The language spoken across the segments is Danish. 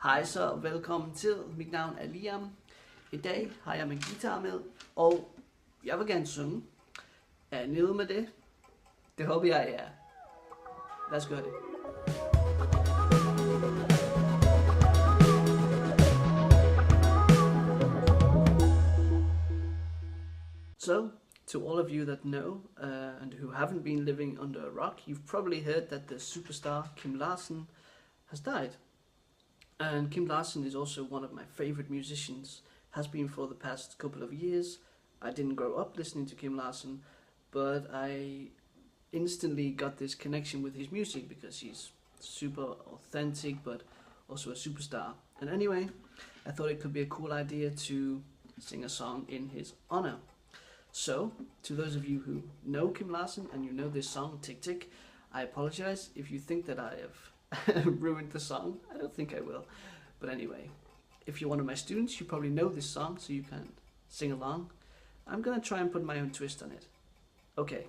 Hej så, velkommen til. Mit navn er Liam. I dag har jeg min guitar med, og jeg vil gerne synge. Er I nede med det? Det håber jeg, I er. Lad os gøre det. So, to all of you that know and who haven't been living under a rock, you've probably heard that the superstar Kim Larsen has died. And Kim Larsen is also one of my favorite musicians, has been for the past couple of years. I didn't grow up listening to Kim Larsen, but I instantly got this connection with his music because he's super authentic but also a superstar. And anyway, I thought it could be a cool idea to sing a song in his honor. So, to those of you who know Kim Larsen and you know this song, Tick Tick, I apologize if you think that I have ruined the song. I don't think I will. But anyway, if you're one of my students, you probably know this song, so you can sing along. I'm gonna try and put my own twist on it. Okay,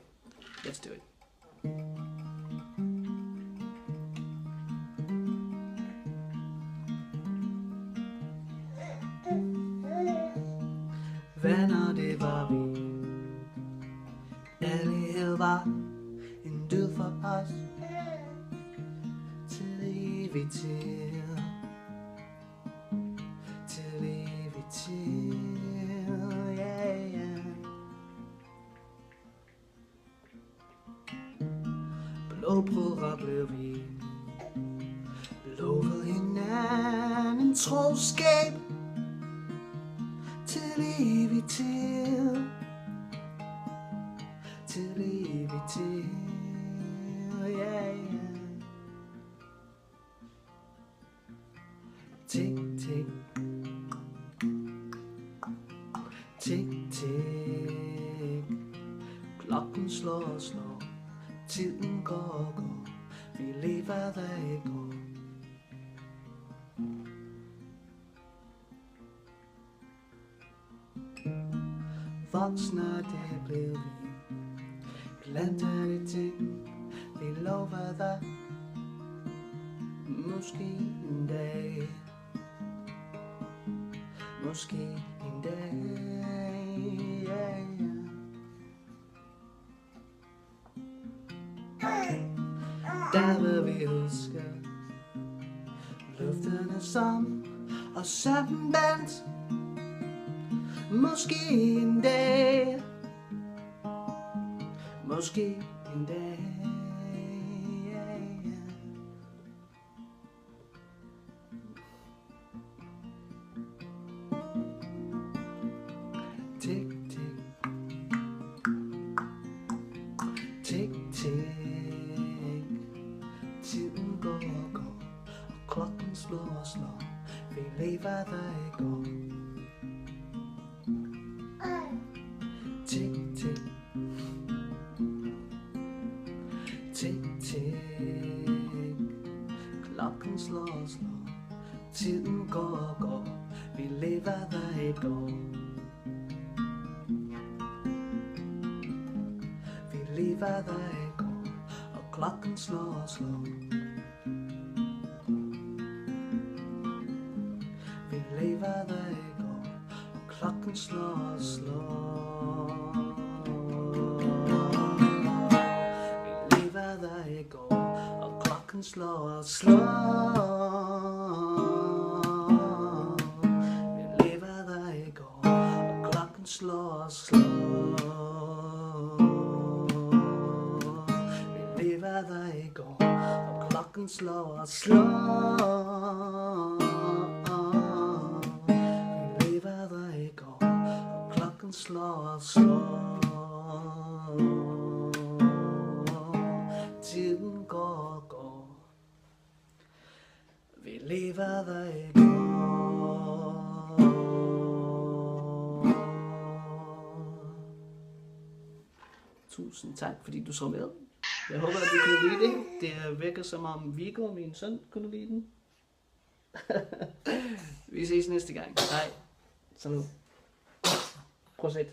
let's do it. Venner, det var vi. Alle var en død for os. Til evigt til. Til evigt til. Yeah, yeah. Blodbrødre blev vi. Lovede hinanden troskab. Til evigt til. Til evigt til. Yeah, yeah. Tick, tick. Tick, tick. Klokken slår og slår. Tiden går og går. Vi lever der i går. Voksne det blev vi. Glemt af de ting vi lover dig. Måske en dag. Måske en dag. Yeah, yeah. Der vil vi huske luftene som og sammenbandt. Måske en dag. Måske en dag. Yeah, yeah. Tick, tick. Tick, tick. Tiden går og går, og klokken slår og slår. Vi lever der i går. Tick, tick. Tick, tick. Klokken slår og slår. Tiden går og går. Vi lever der i går. Vi lever der i går. Og klokken slår og slår. Vi lever der i går. Og klokken slår og slår. Vi lever der i går. Og klokken slår og slår. Vi lever der i går. Og klokken slår og slår. Vi lever der i går. Og klokken slår og slår. Vi lever der i går. Og klokken slår og slår. Tiden går og går. Vi lever der i går. Tusind tak, fordi du så med. Jeg håber, at du kunne lide det. Det virker som om Viggo, min søn, kunne lide den. Vi ses næste gang. Hej. Så nu. Prosit.